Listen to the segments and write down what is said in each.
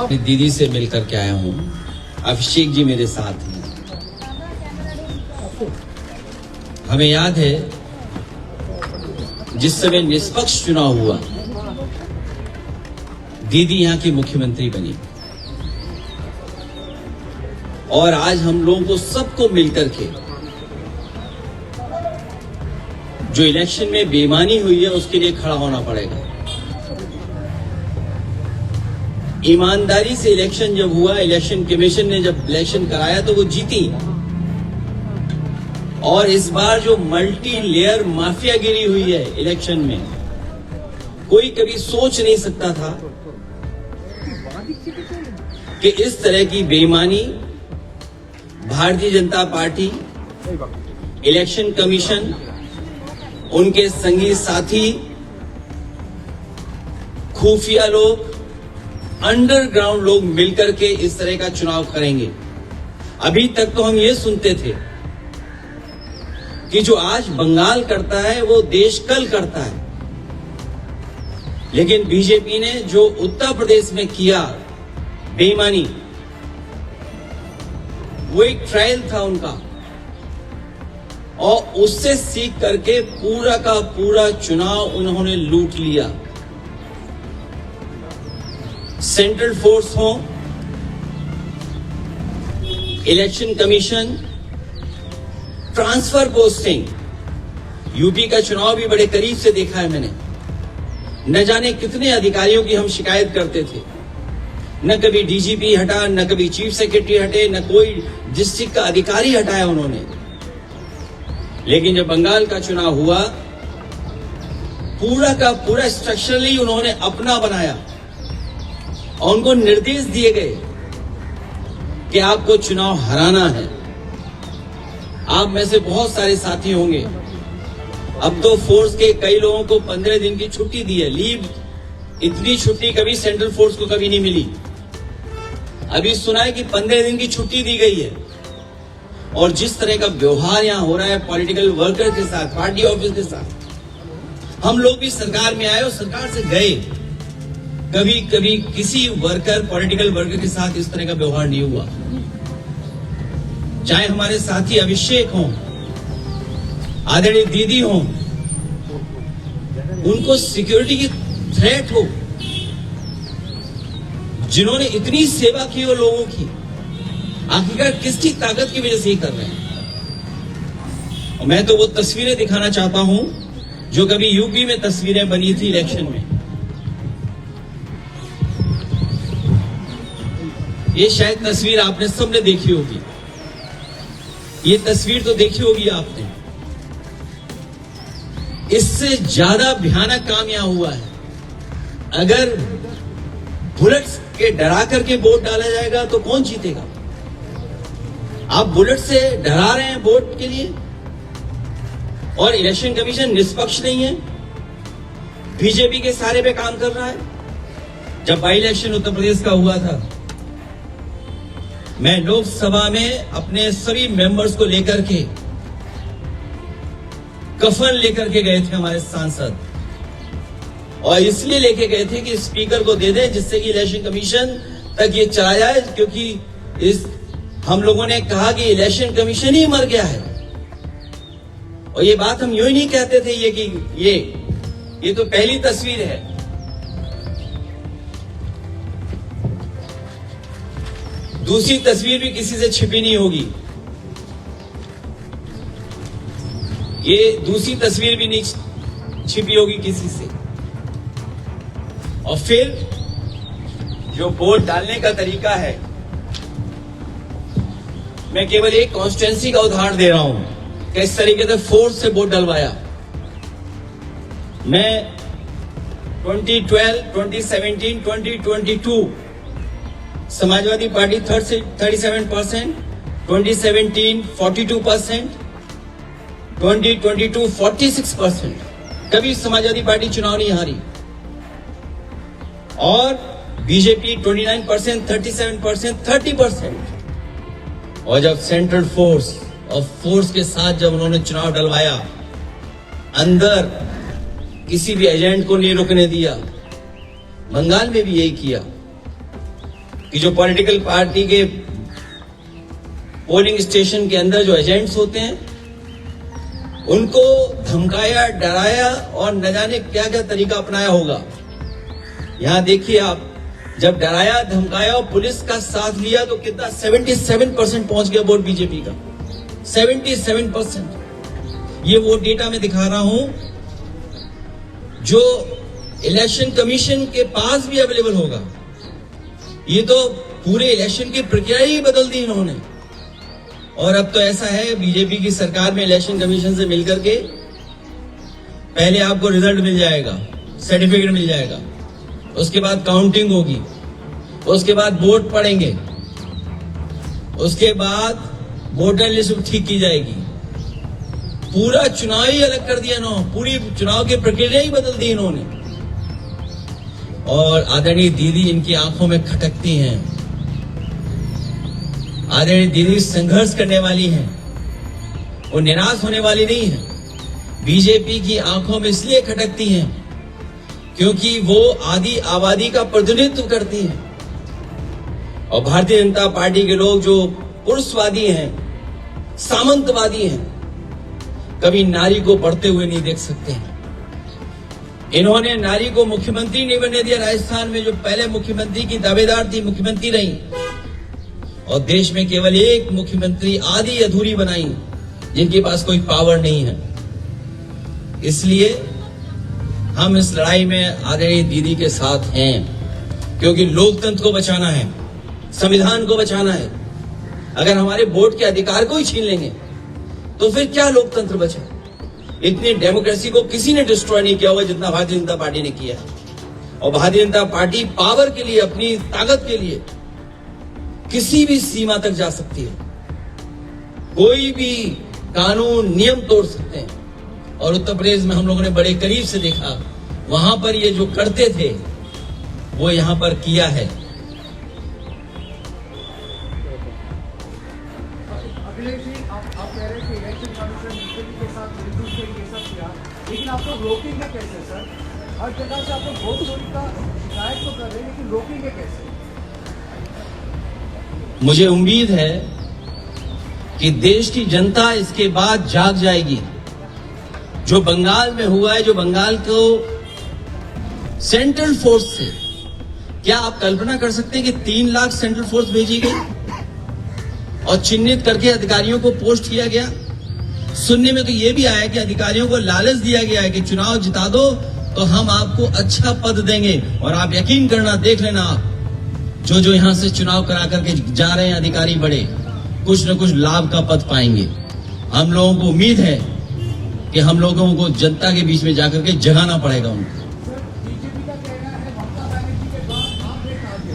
अपनी दीदी से मिलकर के आया हूँ। अभिषेक जी मेरे साथ हैं। हमें याद है जिस समय निष्पक्ष चुनाव हुआ, दीदी यहाँ की मुख्यमंत्री बनी और आज हम लोगों को सबको मिलकर के जो इलेक्शन में बेईमानी हुई है उसके लिए खड़ा होना पड़ेगा। ईमानदारी से इलेक्शन जब हुआ, इलेक्शन कमीशन ने जब इलेक्शन कराया तो वो जीती। और इस बार जो मल्टी लेयर माफियागिरी हुई है इलेक्शन में, कोई कभी सोच नहीं सकता था कि इस तरह की बेईमानी Bharatiya Janata party, election commission, उनके संगी साथी, खुफिया लोग, अंडरग्राउंड लोग मिलकर के इस तरह का चुनाव करेंगे। अभी तक तो हम ये सुनते थे कि जो आज बंगाल करता है वो देश कल करता है, लेकिन बीजेपी ने जो उत्तर प्रदेश में किया बेईमानी, वो एक ट्रायल था उनका, और उससे सीख करके पूरा का पूरा चुनाव उन्होंने लूट लिया। सेंट्रल फोर्स हो, election commission, transfer posting, UP का चुनाव भी बड़े करीब से देखा है मैंने। न जाने कितने अधिकारियों की हम शिकायत करते थे, न कभी डीजीपी हटा, न कभी चीफ सेक्रेटरी हटे, न कोई डिस्ट्रिक्ट का अधिकारी हटाया उन्होंने। लेकिन जब बंगाल का चुनाव हुआ, पूरा का पूरा स्ट्रक्चरली उन्होंने अपना बनाया और उनको निर्देश दिए गए कि आपको चुनाव हराना है। आप में से बहुत सारे साथी होंगे, अब तो फोर्स के कई लोगों को 15 दिन की छुट्टी दी है, लीव। इतनी छुट्टी कभी सेंट्रल फोर्स को कभी नहीं मिली। अभी सुना है कि 15 दिन की छुट्टी दी गई है। और जिस तरह का व्यवहार यहां हो रहा है पॉलिटिकल वर्कर के साथ, पार्टी ऑफिस के साथ, हम लोग भी सरकार में आए और सरकार से गए, कभी कभी किसी वर्कर, पॉलिटिकल वर्कर के साथ इस तरह का व्यवहार नहीं हुआ। चाहे हमारे साथी अभिषेक हों, आदरणीय दीदी हों, उनको सिक्योरिटी की थ्रेट हो, जिन्होंने इतनी सेवा की हो लोगों की, आखिरकार किसकी ताकत की वजह से ही कर रहे हैं। और मैं तो वो तस्वीरें दिखाना चाहता हूं जो कभी यूपी में तस्वीरें बनी थी इलेक्शन में। ये शायद तस्वीर आपने सबने देखी होगी, ये तस्वीर तो देखी होगी आपने। इससे ज्यादा भयानक काम यहां हुआ है। अगर बुलेट्स के डरा करके वोट डाला जाएगा तो कौन जीतेगा? आप बुलेट से डरा रहे हैं वोट के लिए, और इलेक्शन कमीशन निष्पक्ष नहीं है, बीजेपी के सहारे पे काम कर रहा है। जब बाई इलेक्शन उत्तर प्रदेश का हुआ था, मैं लोकसभा में अपने सभी मेंबर्स को लेकर के, कफन लेकर के गए थे हमारे सांसद, और इसलिए लेके गए थे कि स्पीकर को दे दें जिससे कि इलेक्शन कमीशन तक ये चला जाए, क्योंकि हम लोगों ने कहा कि इलेक्शन कमीशन ही मर गया है। और ये बात हम यूं ही नहीं कहते थे ये तो पहली तस्वीर है। दूसरी तस्वीर भी किसी से छिपी नहीं होगी, ये दूसरी तस्वीर भी नहीं छिपी होगी किसी से। और फिर जो वोट डालने का तरीका है, मैं केवल एक कॉन्स्टिट्यूएंसी का उदाहरण दे रहा हूं कि इस तरीके से फोर्स से वोट डलवाया। मैं 2012, 2017, 2022 समाजवादी पार्टी 37%, 2017 42%, 2022 46%। कभी समाजवादी पार्टी चुनाव नहीं हारी। और बीजेपी 29%, 37%, 30%। और जब सेंट्रल फोर्स और फोर्स के साथ जब उन्होंने चुनाव डलवाया, अंदर किसी भी एजेंट को नहीं रुकने दिया। बंगाल में भी यही किया। कि जो पॉलिटिकल पार्टी के पोलिंग स्टेशन के अंदर जो एजेंट्स होते हैं उनको धमकाया, डराया और न जाने क्या क्या तरीका अपनाया होगा। यहां देखिए आप, जब डराया, धमकाया और पुलिस का साथ लिया तो कितना 77% पहुंच गया वोट बीजेपी का। 77%। ये वो डेटा मैं दिखा रहा हूं जो इलेक्शन कमीशन के पास भी अवेलेबल होगा। ये तो पूरे इलेक्शन की प्रक्रिया ही बदल दी इन्होंने। और अब तो ऐसा है बीजेपी की सरकार में इलेक्शन कमीशन से मिलकर के पहले आपको रिजल्ट मिल जाएगा, सर्टिफिकेट मिल जाएगा, उसके बाद काउंटिंग होगी, उसके बाद वोट पड़ेंगे, उसके बाद वोटर लिस्ट ठीक की जाएगी। पूरा चुनाव ही अलग कर दिया इन्होंने, पूरी चुनाव की प्रक्रिया ही बदल दी इन्होंने। और आदरणीय दीदी इनकी आंखों में खटकती हैं। आदरणीय दीदी संघर्ष करने वाली हैं, वो निराश होने वाली नहीं है। बीजेपी की आंखों में इसलिए खटकती हैं क्योंकि वो आदि आबादी का प्रतिनिधित्व करती हैं। और भारतीय जनता पार्टी के लोग जो पुरुषवादी हैं, सामंतवादी हैं, कभी नारी को बढ़ते हुए नहीं देख सकते हैं। इन्होंने नारी को मुख्यमंत्री नहीं बनने दिया। राजस्थान में जो पहले मुख्यमंत्री की दावेदार थी, मुख्यमंत्री रही, और देश में केवल एक मुख्यमंत्री आधी अधूरी बनाई जिनके पास कोई पावर नहीं है। इसलिए हम इस लड़ाई में आदरणीय दीदी के साथ हैं क्योंकि लोकतंत्र को बचाना है, संविधान को बचाना है। अगर हमारे वोट के अधिकार को ही छीन लेंगे तो फिर क्या लोकतंत्र बचा? इतनी डेमोक्रेसी को किसी ने डिस्ट्रॉय नहीं किया हुआ जितना भारतीय जनता पार्टी ने किया है। और भारतीय जनता पार्टी पावर के लिए, अपनी ताकत के लिए किसी भी सीमा तक जा सकती है, कोई भी कानून नियम तोड़ सकते हैं। और उत्तर प्रदेश में हम लोगों ने बड़े करीब से देखा, वहां पर ये जो करते थे वो यहां पर किया है। अखिलेश जी, आप कह रहे थे इलेक्शन कमीशन बीजेपी के साथ मिलजुल के ये सब किया, लेकिन आप लोग रोकेंगे कैसे सर? हर जगह से आप लोग वोट चोरी का शिकायत तो कर रहे हैं, लेकिन रोकेंगे कैसे? मुझे उम्मीद है कि देश की जनता इसके बाद जाग जाएगी। जो बंगाल में हुआ है, जो बंगाल को सेंट्रल फोर्स से, क्या आप कल्पना कर सकते हैं कि 3 लाख सेंट्रल फोर्स भेजी गई और चिन्हित करके अधिकारियों को पोस्ट किया गया? सुनने में तो यह भी आया कि अधिकारियों को लालच दिया गया है कि चुनाव जिता दो तो हम आपको अच्छा पद देंगे। और आप यकीन करना, देख लेना, आप जो यहां से चुनाव करा करके जा रहे हैं अधिकारी बड़े, कुछ न कुछ लाभ का पद पाएंगे। हम लोगों को उम्मीद है कि हम लोगों को जनता के बीच में जाकर के जगाना पड़ेगा उनको। सर, बीजेपी का कहना है ममता बनर्जी के बाद आप एक आगे,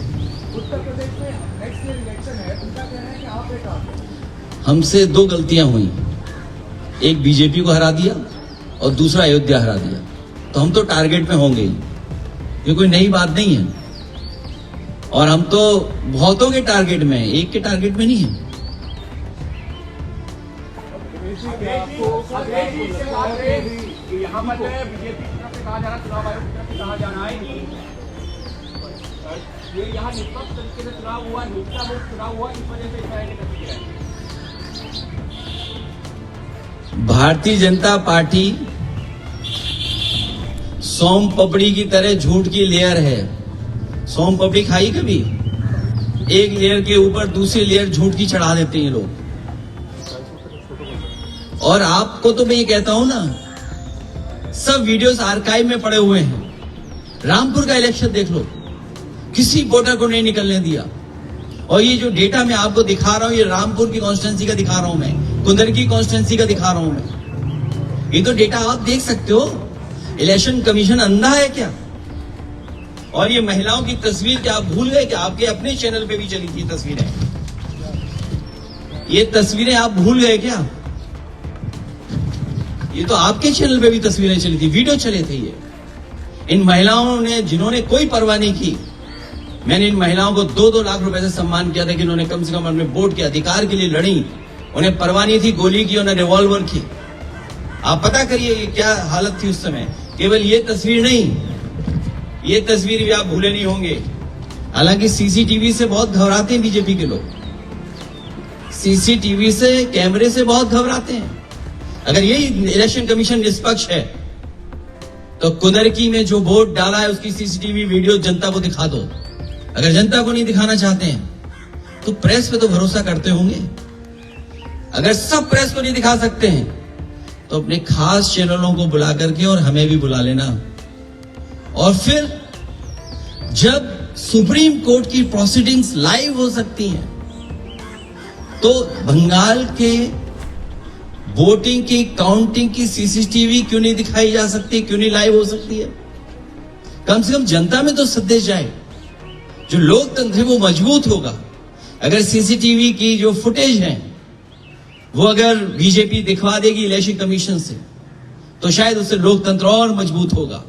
उत्तर प्रदेश में नेक्स्ट ईयर इलेक्शन है, उनका कहना है कि आप एक आगे। हमसे 2 गलतियां हुई, एक बीजेपी को हरा दिया और दूसरा अयोध्या हरा दिया। तो हम तो टारगेट में होंगे ही, ये कोई नई बात नहीं है। और हम तो बहुतों के टारगेट में हैं, एक के टारगेट में नहीं है। यहाँ पर बीजेपी की तरफ से कहा जा रहा है, चुनाव आयोग की तरफ से कहा जा रहा है कि ये यहाँ निष्पक्ष तरीके से चुनाव हुआ, निष्ठा मुक्त चुनाव हुआ, इस वजह से इस तरह की प्रतिक्रिया है। भारतीय जनता पार्टी सोम पपड़ी की तरह झूठ की लेयर है। सोम पपड़ी खाई कभी? एक लेयर के ऊपर दूसरी लेयर झूठ की चढ़ा देते हैं लोग। और आपको तो मैं ये कहता हूं ना, सब वीडियोस आर्काइव में पड़े हुए हैं। रामपुर का इलेक्शन देख लो, किसी वोटर को नहीं निकलने दिया। और ये जो डेटा मैं आपको दिखा रहा हूं, ये रामपुर की कॉन्स्टिट्यूंसी का दिखा रहा हूं मैं, कुंदन की कॉन्स्टिट्यूंसी का दिखा रहा हूं मैं। ये तो डेटा आप देख सकते हो। इलेक्शन कमीशन अंधा है क्या? और ये महिलाओं की तस्वीर क्या आप भूल गए कि आपके अपने चैनल पे भी चली थी तस्वीरें? ये तस्वीरें आप भूल गए क्या? ये तो आपके चैनल पे भी तस्वीरें चली थी, वीडियो चले थे। ये इन महिलाओं ने, जिन्होंने कोई परवाह नहीं की, मैंने इन महिलाओं को 2-2 लाख रुपए से सम्मान किया था कि इन्होंने कम से कम अपने वोट के अधिकार के लिए लड़ी। उन्हें परवाह नहीं थी गोली की, उन्हें रिवॉल्वर की। आप पता करिए क्या हालत थी उस समय। केवल ये तस्वीर नहीं, ये तस्वीर भी आप भूले नहीं होंगे। हालांकि सीसीटीवी से बहुत घबराते हैं बीजेपी के लोग, सीसीटीवी से, कैमरे से बहुत घबराते हैं। अगर यही इलेक्शन कमीशन निष्पक्ष है तो कुदरकी में जो वोट डाला है उसकी सीसीटीवी वीडियो जनता को दिखा दो। अगर जनता को नहीं दिखाना चाहते हैं तो प्रेस पे तो भरोसा करते होंगे। अगर सब प्रेस को नहीं दिखा सकते हैं तो अपने खास चैनलों को बुला करके और हमें भी बुला लेना, और फिर जब सुप्रीम कोर्ट की प्रोसीडिंग्स लाइव हो सकती हैं तो बंगाल के वोटिंग की काउंटिंग की सीसीटीवी क्यों नहीं दिखाई जा सकती, क्यों नहीं लाइव हो सकती है? कम से कम जनता में तो संदेश जाए, जो लोकतंत्र है वो मजबूत होगा। अगर सीसीटीवी की जो फुटेज है वो अगर बीजेपी दिखवा देगी इलेक्शन कमीशन से तो शायद उससे लोकतंत्र और मजबूत होगा।